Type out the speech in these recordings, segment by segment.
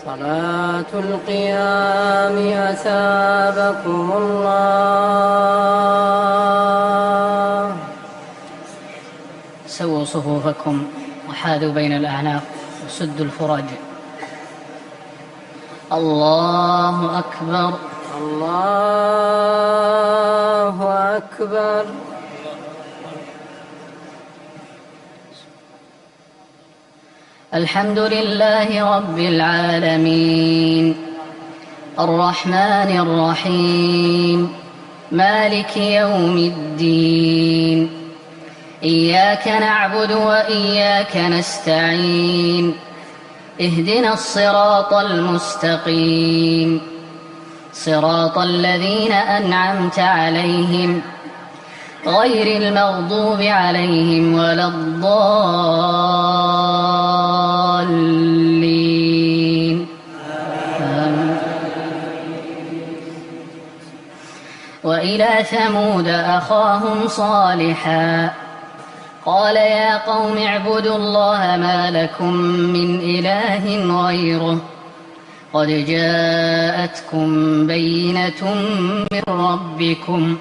صلاة القيام أثابكم الله. سووا صفوفكم وحاذوا بين الأعناق وسدوا الفرج. الله أكبر. الله أكبر. الحمد لله رب العالمين الرحمن الرحيم مالك يوم الدين إياك نعبد وإياك نستعين اهدنا الصراط المستقيم صراط الذين أنعمت عليهم غير المغضوب عليهم ولا الضالين. وإلى ثمود أخاهم صالحا قال يا قوم اعبدوا الله ما لكم من إله غيره قد جاءتكم بينة من ربكم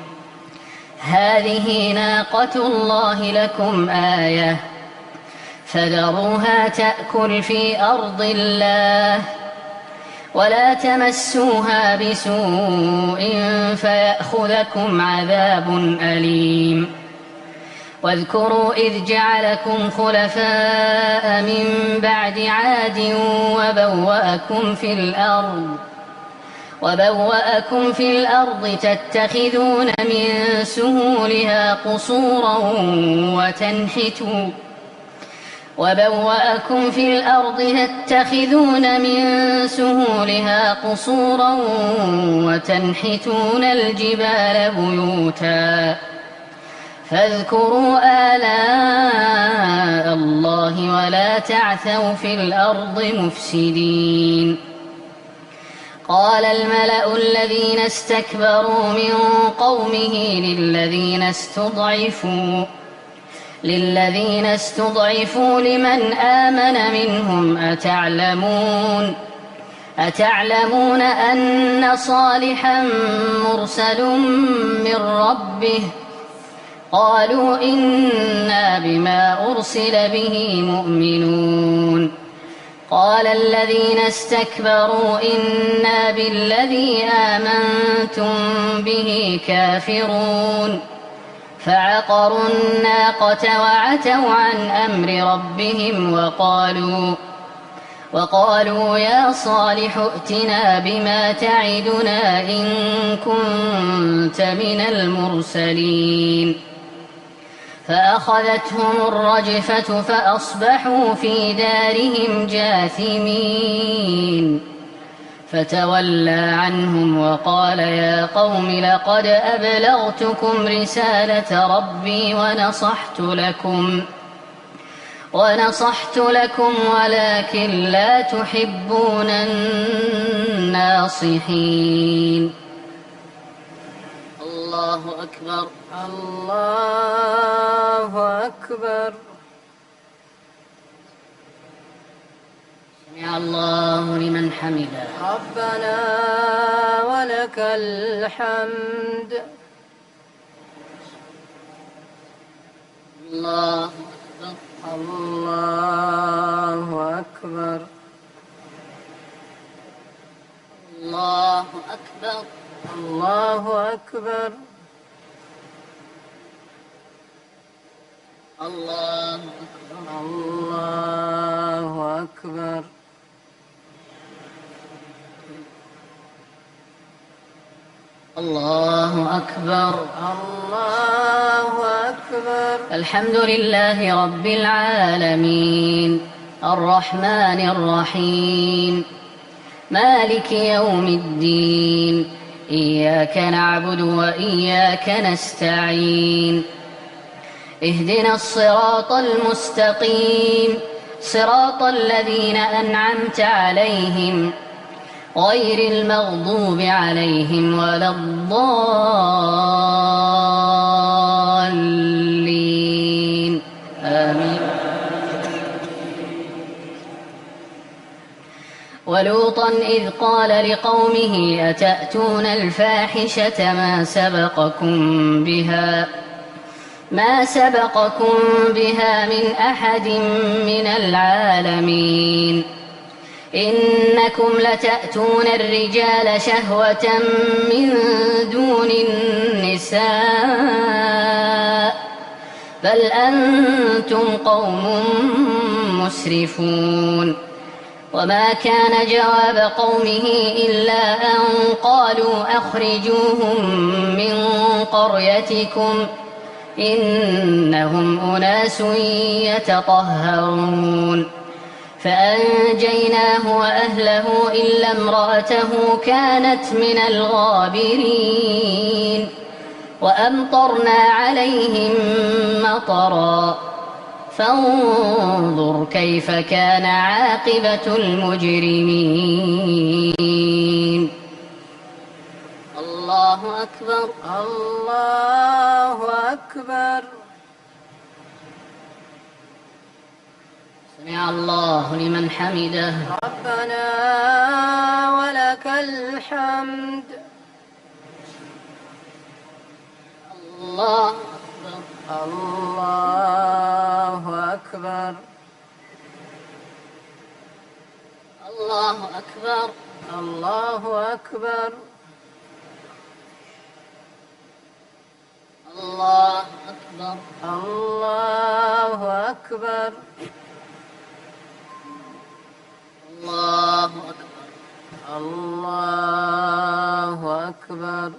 هذه ناقة الله لكم آية فذروها تأكل في أرض الله ولا تمسوها بسوء فيأخذكم عذاب أليم. واذكروا إذ جعلكم خلفاء من بعد عاد وبوأكم في الأرض تتخذون من سهولها قصورا وتنحتون الجبال بيوتا فاذكروا آلاء الله ولا تعثوا في الأرض مفسدين. قال الملأ الذين استكبروا من قومه للذين استضعفوا لمن آمن منهم أتعلمون أن صالحا مرسل من ربه قالوا إنا بما أرسل به مؤمنون. قال الذين استكبروا إنا بالذي آمنتم به كافرون فعقروا الناقة وعتوا عن أمر ربهم وقالوا يا صالح ائتنا بما تعدنا إن كنت من المرسلين. فأخذتهم الرجفة فأصبحوا في دارهم جاثمين. فتولى عنهم وقال يا قوم لقد أبلغتكم رسالة ربي ونصحت لكم ولكن لا تحبون الناصحين. الله أكبر. الله أكبر. سمع الله لمن حمده. ربنا ولك الحمد. الله أكبر. الله أكبر. الله أكبر. الله أكبر. الله أكبر. الله أكبر. الله أكبر. الله أكبر. الحمد لله رب العالمين الرحمن الرحيم مالك يوم الدين إياك نعبد وإياك نستعين اهدنا الصراط المستقيم صراط الذين أنعمت عليهم غير المغضوب عليهم ولا الضالين. آمين. ولوطا إذ قال لقومه أتأتون الفاحشة ما سبقكم بها من أحد من العالمين إنكم لتأتون الرجال شهوة من دون النساء بل أنتم قوم مسرفون. وما كان جواب قومه إلا أن قالوا أخرجوهم من قريتكم إنهم أناس يتطهرون. فأنجيناه وأهله إلا امرأته كانت من الغابرين وأمطرنا عليهم مطرا فانظر كيف كان عاقبة المجرمين. الله أكبر. الله أكبر. سمع الله لمن حمده. ربنا ولك الحمد. الله أكبر. الله أكبر. الله أكبر. الله أكبر. الله أكبر. الله أكبر. الله أكبر. الله أكبر.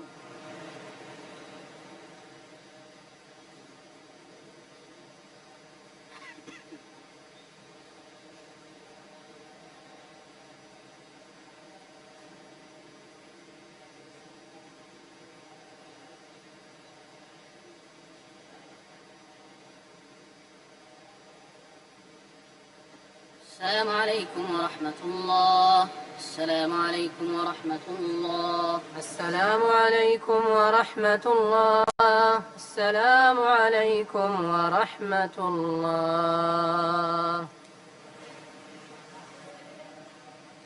السلام عليكم ورحمة الله. السلام عليكم ورحمة الله. السلام عليكم ورحمة الله. السلام عليكم ورحمة الله.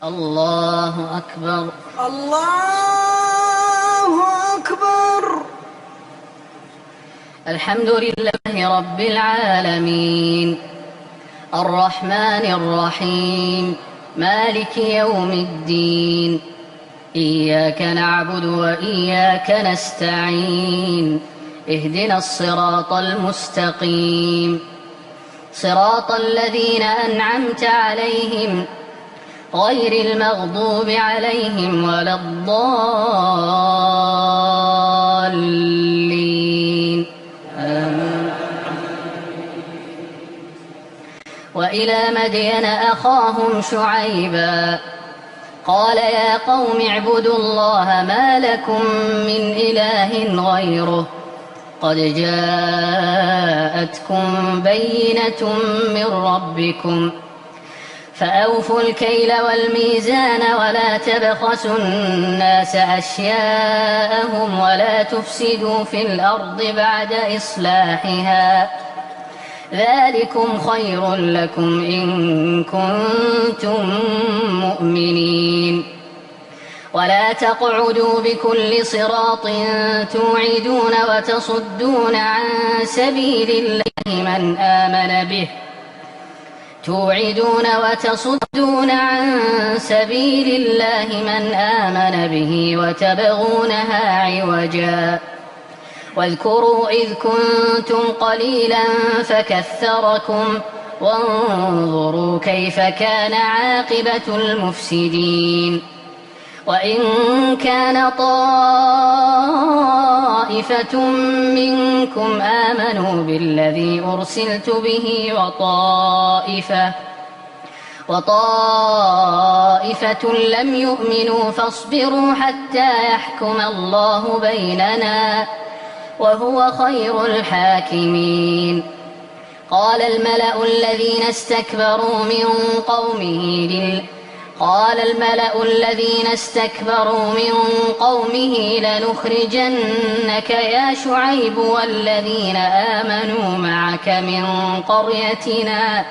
الله أكبر. الله أكبر. الحمد لله رب العالمين الرحمن الرحيم مالك يوم الدين إياك نعبد وإياك نستعين اهدنا الصراط المستقيم صراط الذين أنعمت عليهم غير المغضوب عليهم ولا الضالين آمين. وإلى مدين أخاهم شعيبا قال يا قوم اعبدوا الله ما لكم من إله غيره قد جاءتكم بينة من ربكم فأوفوا الكيل والميزان ولا تبخسوا الناس أشياءهم ولا تفسدوا في الأرض بعد إصلاحها ذلكم خير لكم إن كنتم مؤمنين ولا تقعدوا بكل صراط توعدون وتصدون عن سبيل الله من آمن به وتبغونها عوجا واذكروا إذ كنتم قليلا فكثركم وانظروا كيف كان عاقبة المفسدين وإن كان طائفة منكم آمنوا بالذي أرسلت به وطائفة لم يؤمنوا فاصبروا حتى يحكم الله بيننا وهو خير الحاكمين قال الملأ الذين استكبروا من قومه لنخرجنك يا شعيب والذين آمنوا معك من قريتنا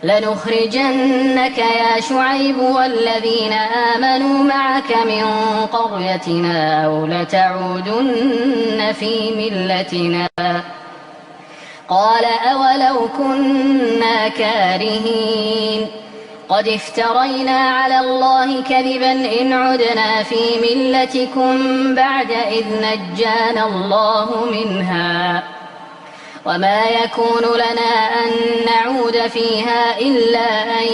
لنخرجنك يا شعيب والذين آمنوا معك من قريتنا أو لتعودن في ملتنا قال أولو كنا كارهين قد افترينا على الله كذبا إن عدنا في ملتكم بعد إذ نجانا الله منها وما يكون لنا أن نعود فيها إلا أن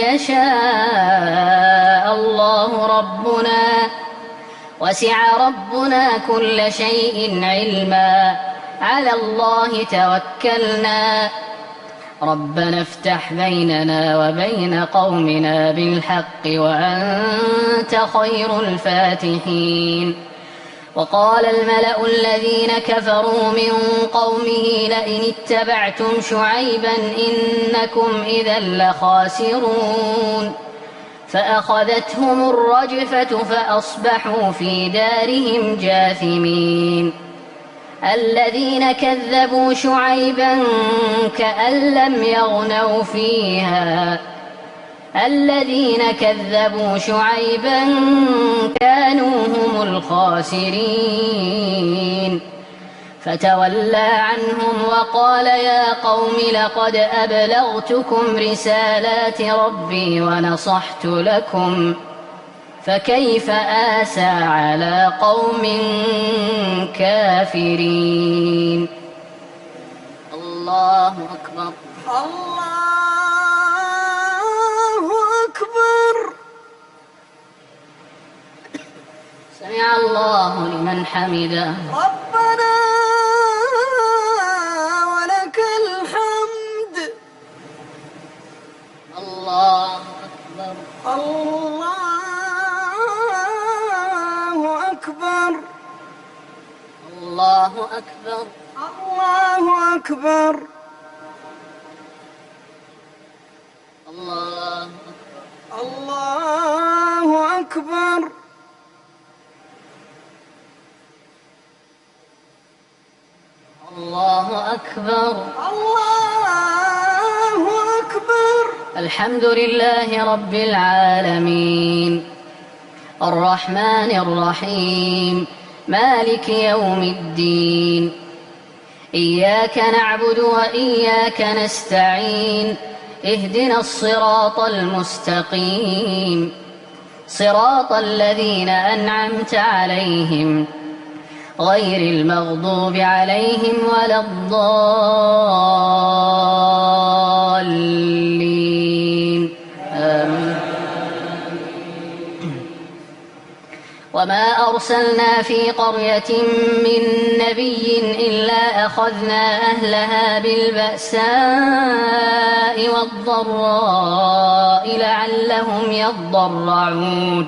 يشاء الله ربنا وسع ربنا كل شيء علما على الله توكلنا ربنا افتح بيننا وبين قومنا بالحق وأنت خير الفاتحين وقال الملأ الذين كفروا من قومه لئن اتبعتم شعيبا إنكم إذا لخاسرون فأخذتهم الرجفة فأصبحوا في دارهم جاثمين الذين كذبوا شعيبا كأن لم يغنوا فيها الذين كذبوا شعيبا كانوا هم الخاسرين فتولى عنهم وقال يا قوم لقد أبلغتكم رسالات ربي ونصحت لكم فكيف آسى على قوم كافرين. الله أكبر. الله أكبر. سمع الله لمن حمده. ربنا ولك الحمد. الله أكبر. الله أكبر. الله أكبر. الله أكبر. الله أكبر. الله أكبر. الله أكبر. الحمد لله رب العالمين الرحمن الرحيم مالك يوم الدين إياك نعبد وإياك نستعين اهدنا الصراط المستقيم صراط الذين أنعمت عليهم غير المغضوب عليهم ولا الضالين آمين. وما أرسلنا في قرية من نبي إلا أخذنا أهلها بالبأساء والضراء لعلهم يضرعون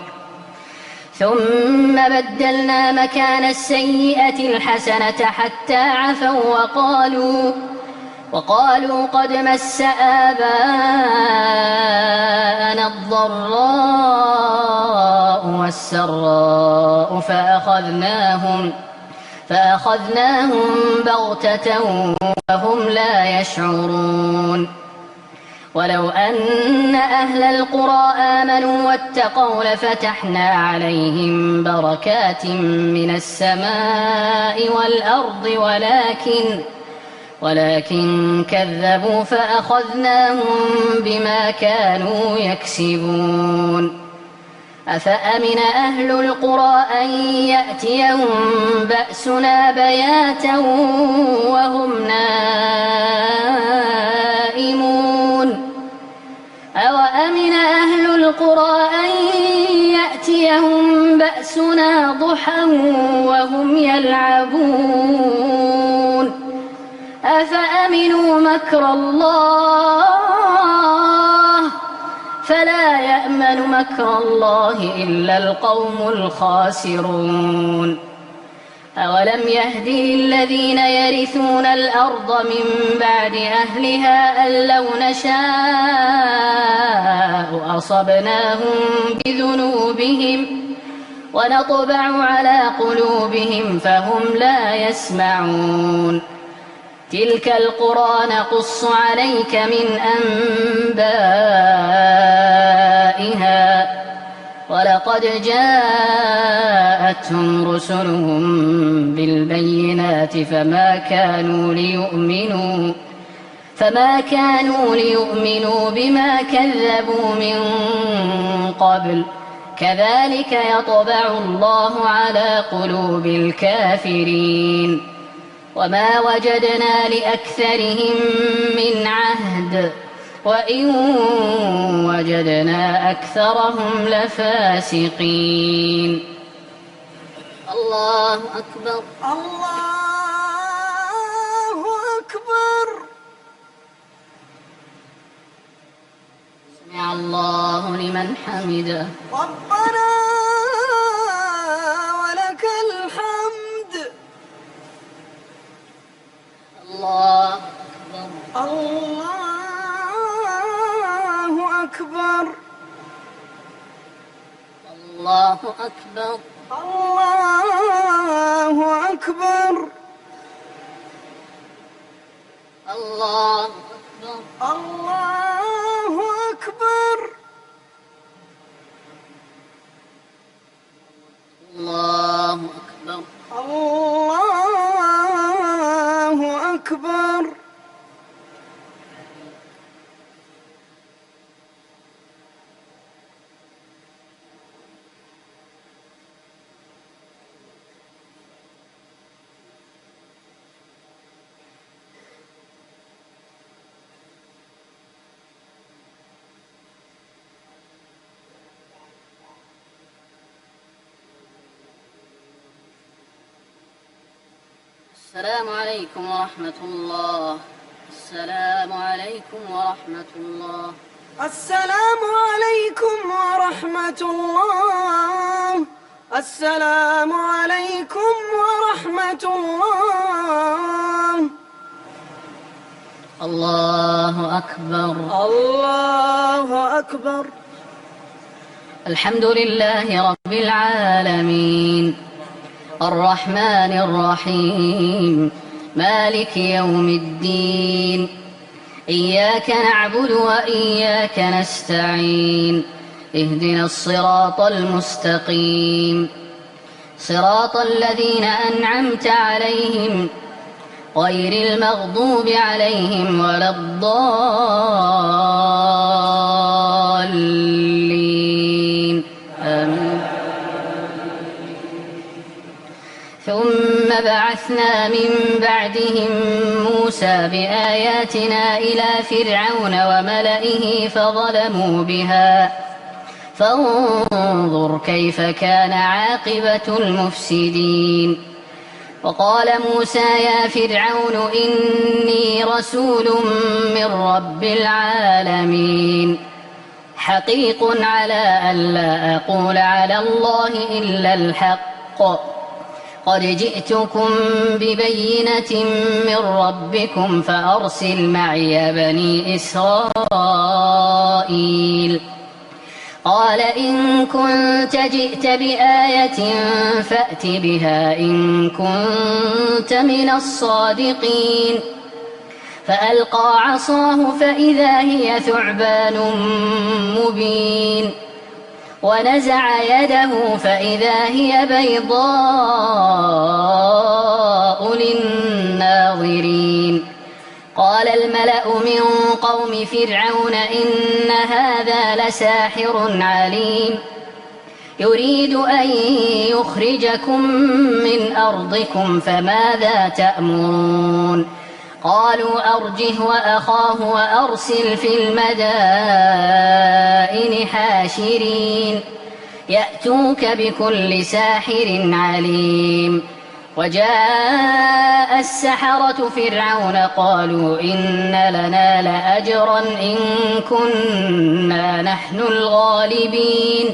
ثم بدلنا مكان السيئة الحسنة حتى عفوا وقالوا قد مس آباءنا الضراء والسراء فأخذناهم بغتة وهم لا يشعرون ولو أن أهل القرى آمنوا واتقوا لفتحنا عليهم بركات من السماء والأرض ولكن كذبوا فأخذناهم بما كانوا يكسبون أفأمن أهل القرى أن يأتيهم بأسنا بياتا وهم نائمون أوأمن أهل القرى أن يأتيهم بأسنا ضحى وهم يلعبون أفأمنوا مكر الله فلا يأمن مكر الله إلا القوم الخاسرون أولم يهد للذين يرثون الأرض من بعد أهلها أن لو نشاء أصبناهم بذنوبهم ونطبع على قلوبهم فهم لا يسمعون تلك القرى نقص عليك من أنبائها ولقد جاءتهم رسلهم بالبينات فما كانوا ليؤمنوا بما كذبوا من قبل كذلك يطبع الله على قلوب الكافرين وما وجدنا لأكثرهم من عهد وإن وجدنا أكثرهم لفاسقين. الله أكبر. الله أكبر. سمع الله لمن حمده. ربنا ولك الحمد. الله أكبر. الله أكبر. الله أكبر. الله أكبر. الله أكبر. الله أكبر. الله أكبر. الله أكبر. السلام عليكم ورحمة الله. السلام عليكم ورحمة الله. السلام عليكم ورحمة الله. السلام عليكم ورحمة الله. الله أكبر. الله أكبر. الحمد لله رب العالمين الرحمن الرحيم مالك يوم الدين إياك نعبد وإياك نستعين اهدنا الصراط المستقيم صراط الذين أنعمت عليهم غير المغضوب عليهم ولا الضالين آمين. ثم بعثنا من بعدهم موسى بآياتنا إلى فرعون وملئه فظلموا بها فانظر كيف كان عاقبة المفسدين. وقال موسى يا فرعون إني رسول من رب العالمين حقيق على ألا أقول على الله إلا الحق قد جئتكم ببينة من ربكم فأرسل معي بني إسرائيل. قال إن كنت جئت بآية فأت بها إن كنت من الصادقين. فألقى عصاه فإذا هي ثعبان مبين ونزع يده فإذا هي بيضاء للناظرين. قال الملأ من قوم فرعون إن هذا لساحر عليم يريد أن يخرجكم من أرضكم فماذا تأمرون. قالوا أرجه وأخاه وأرسل في المدائن حاشرين يأتوك بكل ساحر عليم. وجاء السحرة فرعون قالوا إن لنا لأجرا إن كنا نحن الغالبين.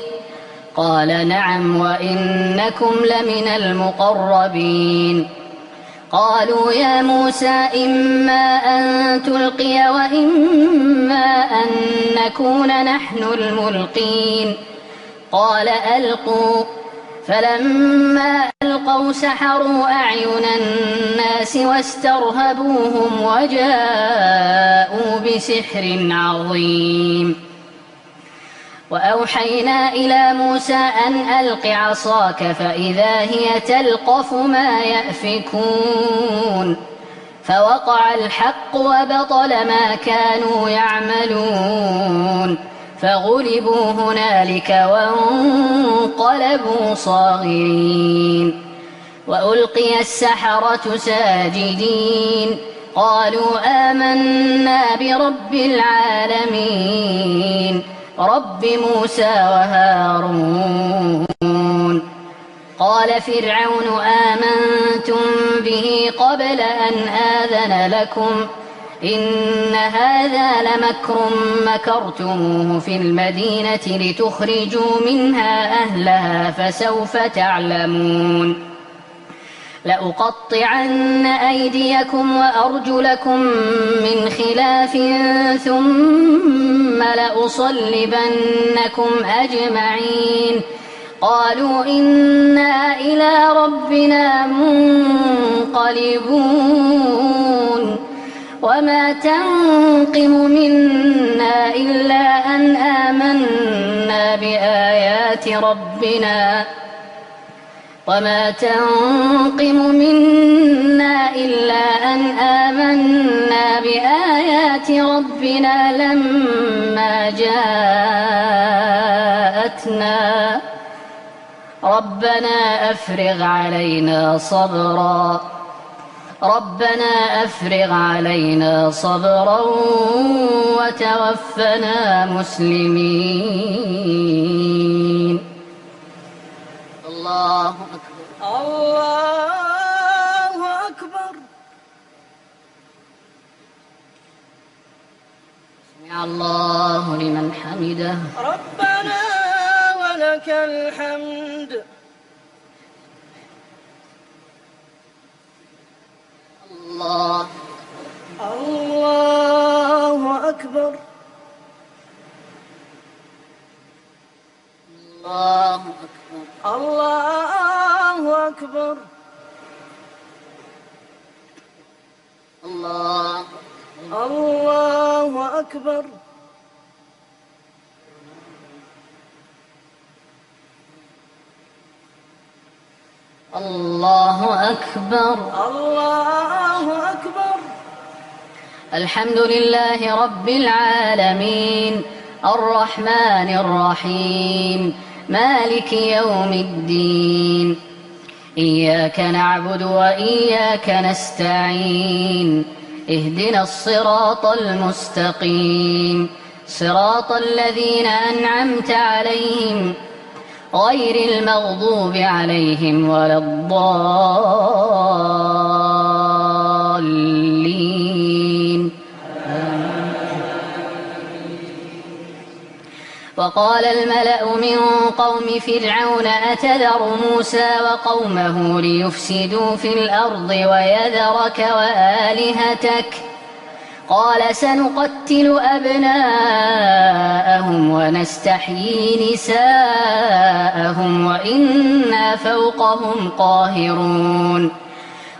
قال نعم وإنكم لمن المقربين. قالوا يا موسى إما أن تلقي وإما أن نكون نحن الملقين. قال ألقوا فلما ألقوا سحروا أعين الناس واسترهبوهم وجاءوا بسحر عظيم. وأوحينا إلى موسى أن ألق عصاك فإذا هي تلقف ما يأفكون فوقع الحق وبطل ما كانوا يعملون فغلبوا هنالك وانقلبوا صاغرين. وألقي السحرة ساجدين قالوا آمنا برب العالمين رب موسى وهارون. قال فرعون آمنتم به قبل أن آذن لكم إن هذا لمكر مكرتموه في المدينة لتخرجوا منها أهلها فسوف تعلمون. لأقطعن أيديكم وأرجلكم من خلاف ثم لأصلبنكم أجمعين. قالوا إنا إلى ربنا منقلبون. وما تنقم منا إلا أن آمنا بآيات ربنا لما جاءتنا ربنا أفرغ علينا صبرا وتوفنا مسلمين. الله أكبر. الله أكبر. سمع الله لمن حمده. ربنا ولك الحمد. الله أكبر. الله أكبر. الله أكبر. الله أكبر. الله أكبر. الله أكبر. الحمد لله رب العالمين الرحمن الرحيم مالك يوم الدين. إياك نعبد وإياك نستعين. اهدنا الصراط المستقيم صراط الذين أنعمت عليهم غير المغضوب عليهم ولا الضالين. وقال الملأ من قوم فرعون أتذر موسى وقومه ليفسدوا في الأرض ويذرك وآلهتك قال سنقتل أبناءهم ونستحيي نساءهم وإنا فوقهم قاهرون.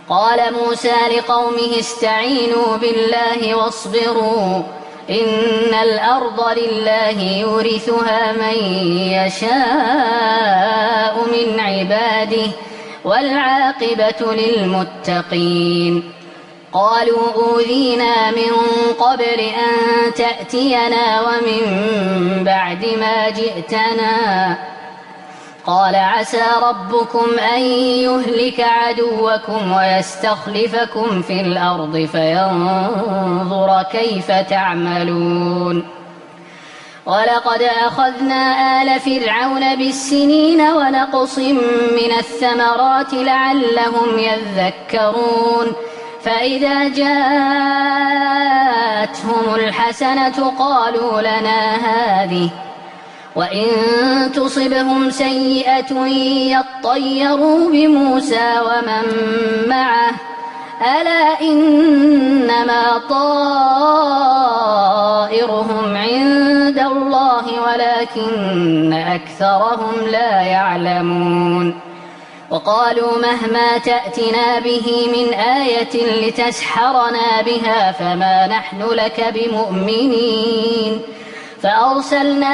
قال موسى لقومه استعينوا بالله واصبروا إن الأرض لله يورثها من يشاء من عباده والعاقبة للمتقين. قالوا أوذينا من قبل أن تأتينا ومن بعد ما جئتنا قال عسى ربكم أن يهلك عدوكم ويستخلفكم في الأرض فينظر كيف تعملون. ولقد أخذنا آل فرعون بالسنين ونقص من الثمرات لعلهم يذكرون. فإذا جاءتهم الحسنة قالوا لنا هذه وإن تصبهم سيئة يطيروا بموسى ومن معه ألا إنما طائرهم عند الله ولكن أكثرهم لا يعلمون. وقالوا مهما تأتنا به من آية لتسحرنا بها فما نحن لك بمؤمنين. فأرسلنا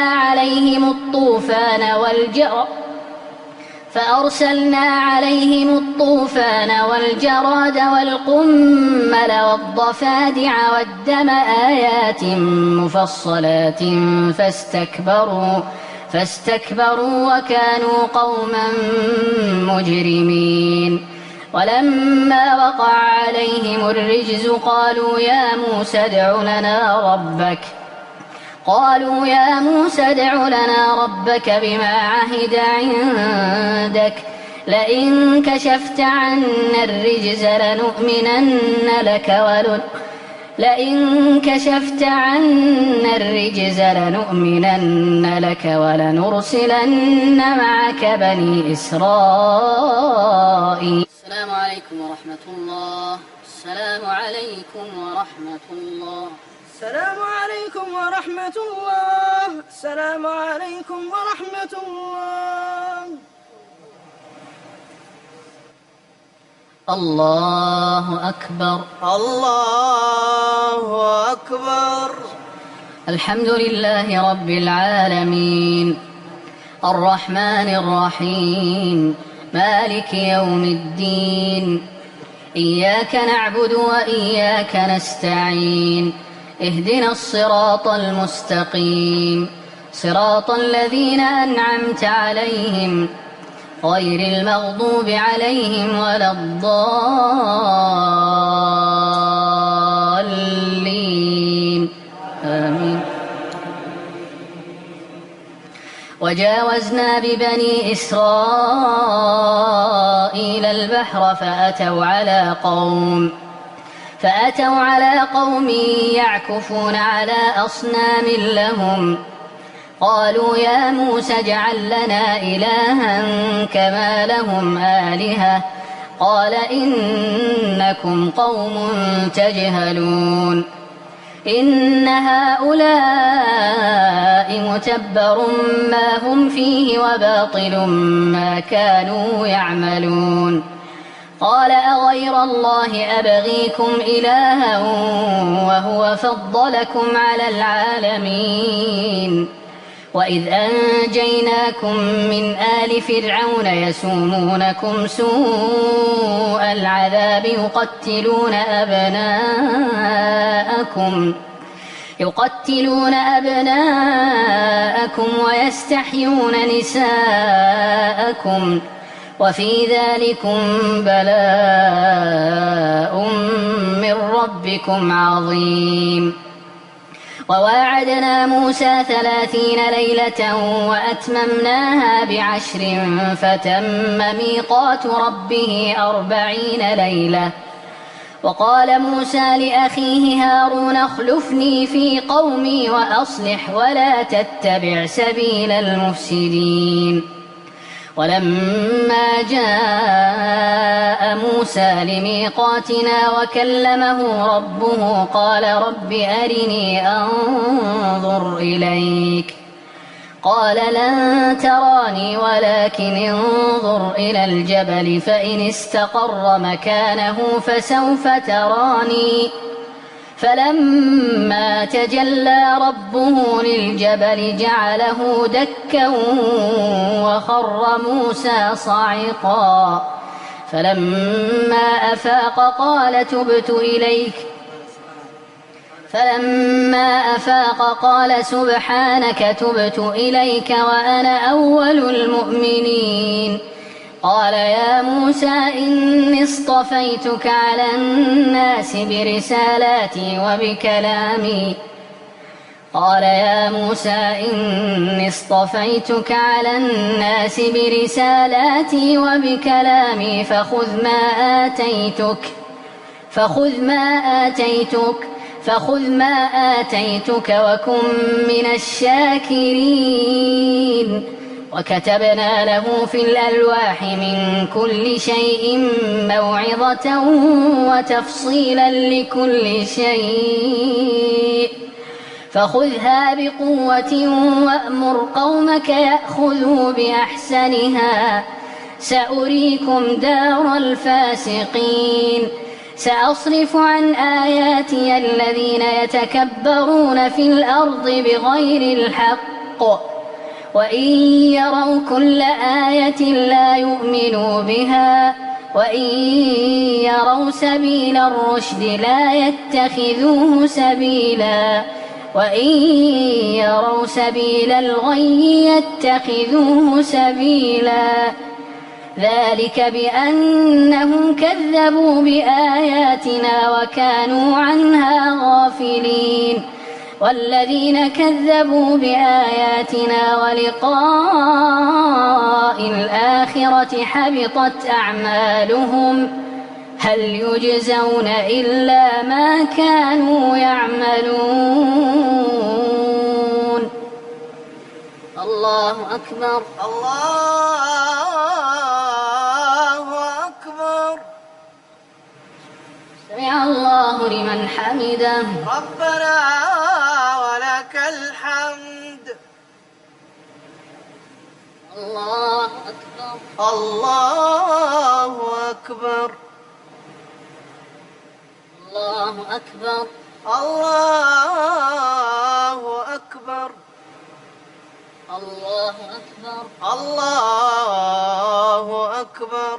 عليهم الطوفان والجراد والقمل والضفادع والدم آيات مفصلات فاستكبروا وكانوا قوما مجرمين. ولما وقع عليهم الرجز قالوا يا موسى ادع لنا ربك بما عهد عندك لئن كشفت عنا الرجز لنؤمنن لك ولنرسلن معك بني إسرائيل. السلام عليكم ورحمة الله. السلام عليكم ورحمة الله. السلام عليكم ورحمة الله. السلام عليكم ورحمة الله. الله أكبر. الله أكبر. الحمد لله رب العالمين الرحمن الرحيم مالك يوم الدين. إياك نعبد وإياك نستعين. اهدنا الصراط المستقيم صراط الذين أنعمت عليهم غير المغضوب عليهم ولا الضالين آمين. وجاوزنا ببني إسرائيل البحر فأتوا على قوم يعكفون على أصنام لهم. قالوا يا موسى اجعل لنا إلها كما لهم آلهة قال إنكم قوم تجهلون. إن هؤلاء متبر ما هم فيه وباطل ما كانوا يعملون. قال أغير الله أبغيكم إلها وهو فضلكم على العالمين. وإذ أنجيناكم من آل فرعون يسومونكم سوء العذاب يقتلون أبناءكم ويستحيون نساءكم وفي ذلكم بلاء من ربكم عظيم. وواعدنا موسى 30 ليلة وأتممناها ب10 فتم ميقات ربه 40 ليلة. وقال موسى لأخيه هارون اخلفني في قومي وأصلح ولا تتبع سبيل المفسدين. ولما جاء موسى لميقاتنا وكلمه ربه قال رب أرني أنظر إليك قال لن تراني ولكن انظر إلى الجبل فإن استقر مكانه فسوف تراني. فلما تجلى ربه للجبل جعله دكا وخر موسى صعقا. فلما أفاق قال سبحانك تبت إليك وأنا أول المؤمنين. قال يا موسى إني اصطفيتك على الناس برسالاتي وبكلامي فخذ ما آتيتك وكن من الشاكرين. وكتبنا له في الألواح من كل شيء موعظة وتفصيلا لكل شيء فخذها بقوة وأمر قومك يأخذوا بأحسنها سأريكم دار الفاسقين سأصرف عن آياتي الذين يتكبرون في الأرض بغير الحق وإن يروا كل آية لا يؤمنوا بها وإن يروا سبيل الرشد لا يتخذوه سبيلا وإن يروا سبيل الغي يتخذوه سبيلا ذلك بأنهم كذبوا بآياتنا وكانوا عنها غافلين والذين كذبوا بآياتنا ولقاء الآخرة حبطت أعمالهم هل يجزون إلا ما كانوا يعملون الله أكبر الله أكبر سمع الله لمن حمده ربنا ولك الحمد الله أكبر الله أكبر الله أكبر الله أكبر الله أكبر الله أكبر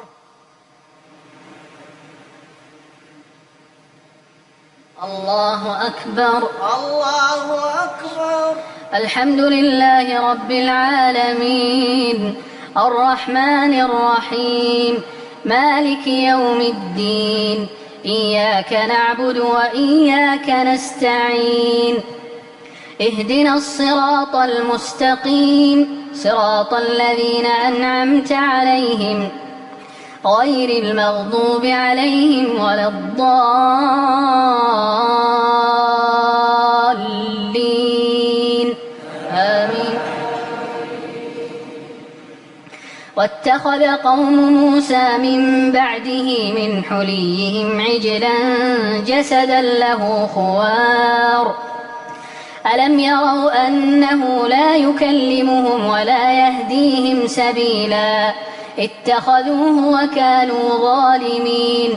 الله أكبر الله أكبر الحمد لله رب العالمين الرحمن الرحيم مالك يوم الدين إياك نعبد وإياك نستعين اهدنا الصراط المستقيم صراط الذين أنعمت عليهم غير المغضوب عليهم ولا الضالين آمين واتخذ قوم موسى من بعده من حليهم عجلا جسدا له خوار ألم يروا أنه لا يكلمهم ولا يهديهم سبيلا اتخذوه وكانوا ظالمين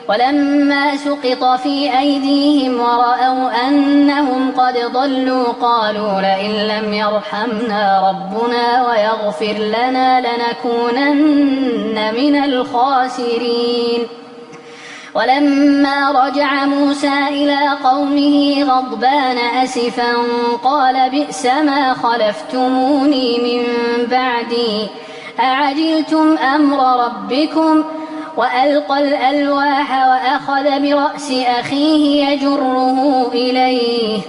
ولما سقط في أيديهم ورأوا أنهم قد ضلوا قالوا لئن لم يرحمنا ربنا ويغفر لنا لنكونن من الخاسرين ولما رجع موسى إلى قومه غضبان أسفا قال بئس ما خلفتموني من بعدي أعجلتم أمر ربكم وألقى الألواح وأخذ برأس أخيه يجره إليه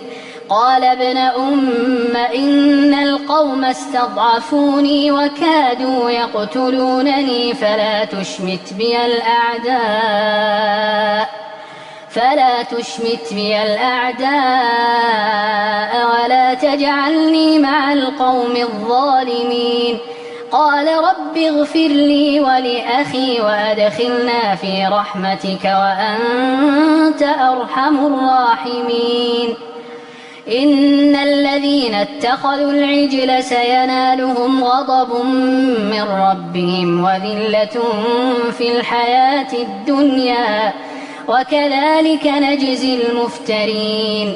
قال ابن أم إن القوم استضعفوني وكادوا يقتلونني فلا تشمت بي الأعداء ولا تجعلني مع القوم الظالمين قال رب اغفر لي ولأخي وأدخلنا في رحمتك وأنت أرحم الراحمين إن الذين اتخذوا العجل سينالهم غضب من ربهم وذلة في الحياة الدنيا وكذلك نجزي المفترين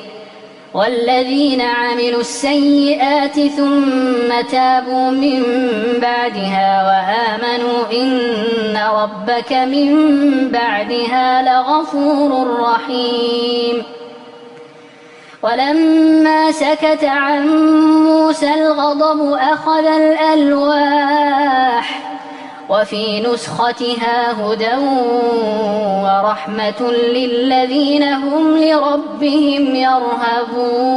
والذين عملوا السيئات ثم تابوا من بعدها وآمنوا إن ربك من بعدها لغفور رحيم ولما سكت عن موسى الغضب أخذ الألواح وفي نسختها هدى ورحمة للذين هم لربهم يرهبون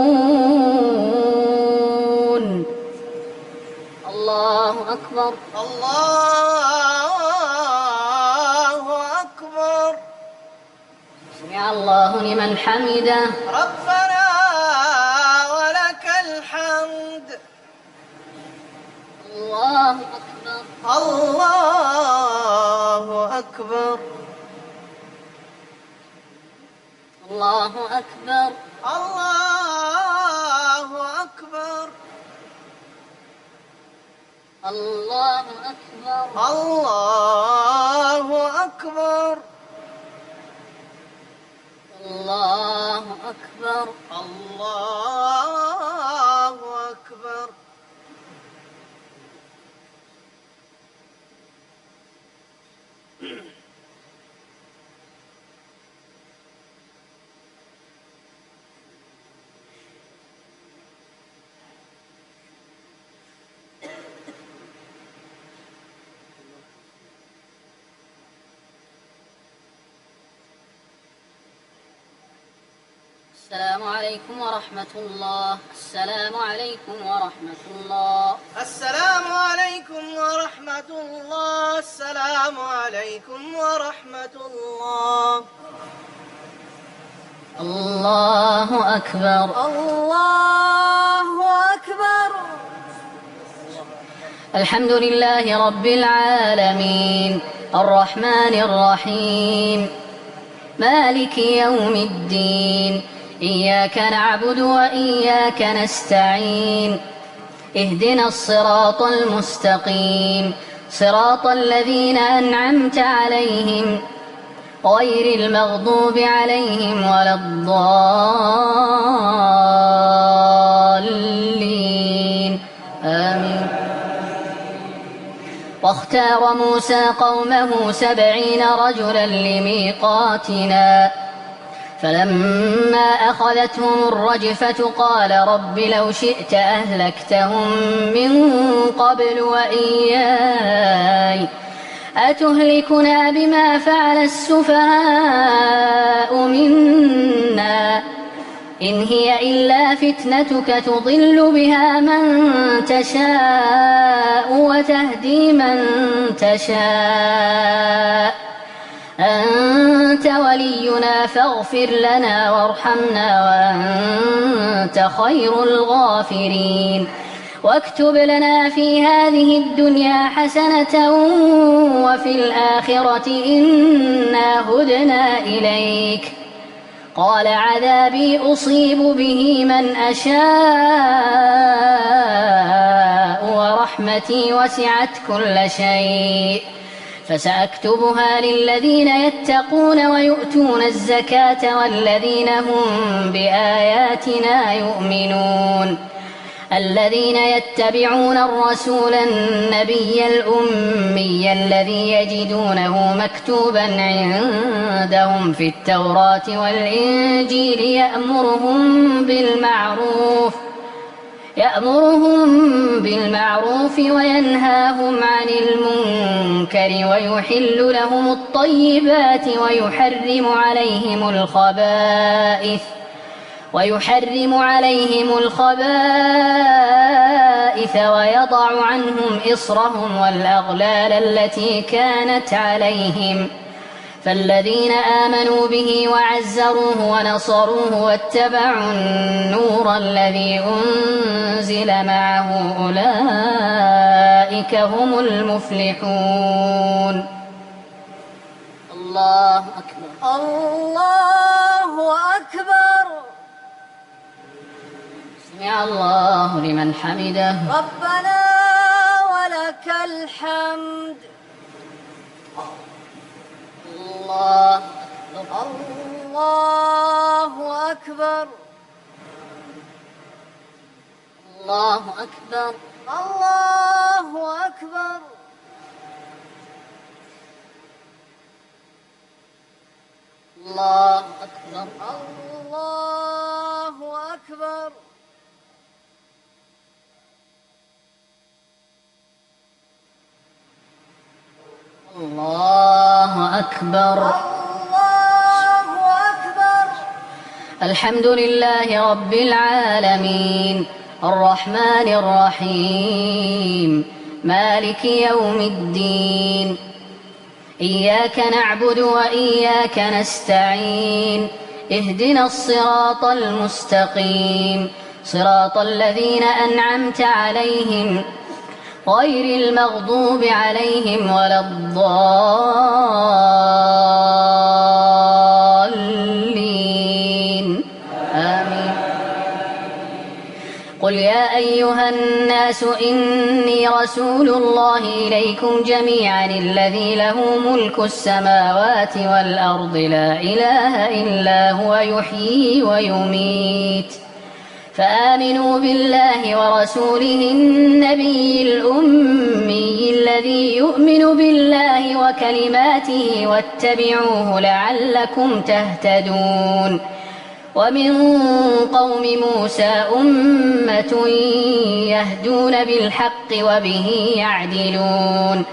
الله أكبر الله أكبر سمع الله لمن حمده ربنا ولك الحمد الله أكبر الله أكبر الله أكبر الله الله أكبر. الله أكبر. الله أكبر. السلام عليكم ورحمة الله. السلام عليكم ورحمة الله. السلام عليكم ورحمة الله. السلام عليكم ورحمة الله. الله أكبر. الله أكبر. الحمد لله رب العالمين الرحمن الرحيم مالك يوم الدين إياك نعبد وإياك نستعين اهدنا الصراط المستقيم صراط الذين أنعمت عليهم غير المغضوب عليهم ولا الضالين آمين. واختار موسى قومه 70 رجلا لميقاتنا فلما أخذتهم الرجفة قال رب لو شئت أهلكتهم من قبل وإياي أتهلكنا بما فعل السفهاء منا إن هي إلا فتنتك تضل بها من تشاء وتهدي من تشاء أنت ولينا فاغفر لنا وارحمنا وأنت خير الغافرين واكتب لنا في هذه الدنيا حسنة وفي الآخرة إنا هدنا إليك قال عذابي أصيب به من أشاء ورحمتي وسعت كل شيء فسأكتبها للذين يتقون ويؤتون الزكاة والذين هم بآياتنا يؤمنون الذين يتبعون الرسول النبي الأمي الذي يجدونه مكتوبا عندهم في التوراة والإنجيل يأمرهم بالمعروف وينهاهم عن المنكر ويحل لهم الطيبات ويحرم عليهم الخبائث ويضع عنهم إصرهم والأغلال التي كانت عليهم فالذين آمنوا به وعزروه ونصروه واتبعوا النور الذي أنزل معه أولئك هم المفلحون. الله أكبر. الله أكبر. سمع الله لمن حمده. ربنا ولك الحمد. الله أكبر. الله أكبر. الله أكبر. الله أكبر. الله أكبر. الله أكبر. الله أكبر. الله أكبر. الحمد لله رب العالمين الرحمن الرحيم مالك يوم الدين إياك نعبد وإياك نستعين اهدنا الصراط المستقيم صراط الذين أنعمت عليهم غير المغضوب عليهم ولا الضالين آمين. قل يا أيها الناس إني رسول الله إليكم جميعا الذي له ملك السماوات والأرض لا إله إلا هو يحيي ويميت فآمنوا بالله ورسوله النبي الأمي الذي يؤمن بالله وكلماته واتبعوه لعلكم تهتدون ومن قوم موسى أمة يهدون بالحق وبه يعدلون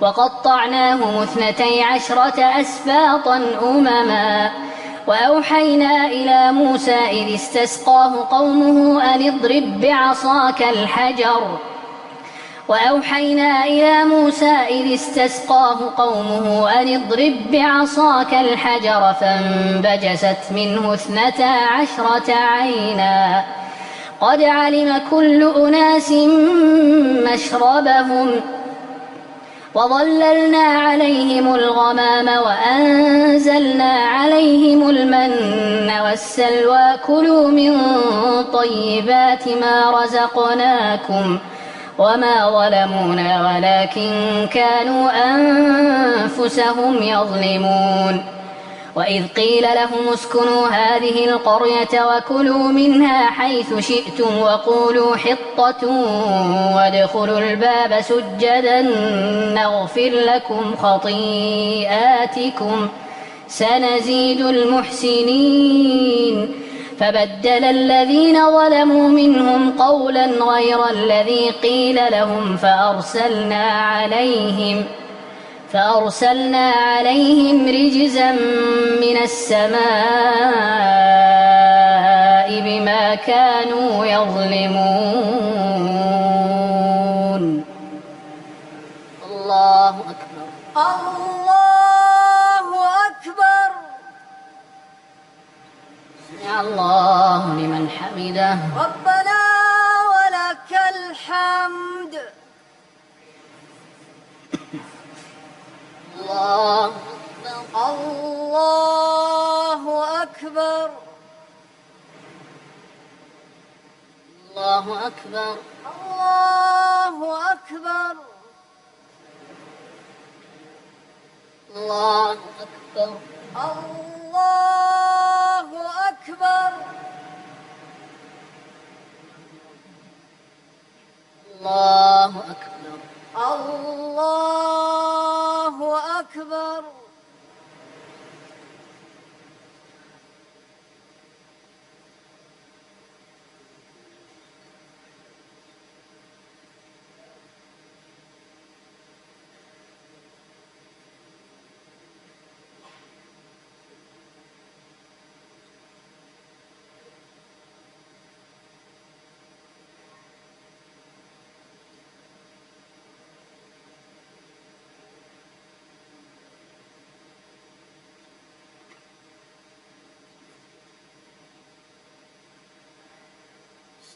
وقطعناهم 12 أسباطا أمما وأوحينا إلى موسى إذ استسقاه قومه أن اضرب بعصاك الحجر فانبجست منه 12 عينا قد علم كل أناس مشربهم وظللنا عليهم الغمام وأنزلنا عليهم المن والسلوى كلوا من طيبات ما رزقناكم وما ظلمونا ولكن كانوا أنفسهم يظلمون وإذ قيل لهم اسكنوا هذه القرية وكلوا منها حيث شئتم وقولوا حطة وادخلوا الباب سجدا نغفر لكم خطيئاتكم سنزيد المحسنين فبدل الذين ظلموا منهم قولا غير الذي قيل لهم فأرسلنا عليهم رجزا من السماء بما كانوا يظلمون الله أكبر الله أكبر. سمع الله لمن حمده ربنا ولك الحمد. الله أكبر. الله أكبر. الله أكبر. الله أكبر. الله أكبر. الله أكبر. الله أكبر.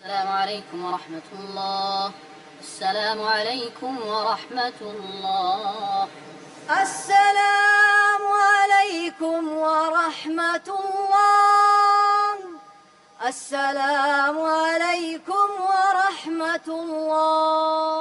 السلام عليكم ورحمة الله. السلام عليكم ورحمة الله. السلام عليكم ورحمة الله. السلام عليكم ورحمة الله.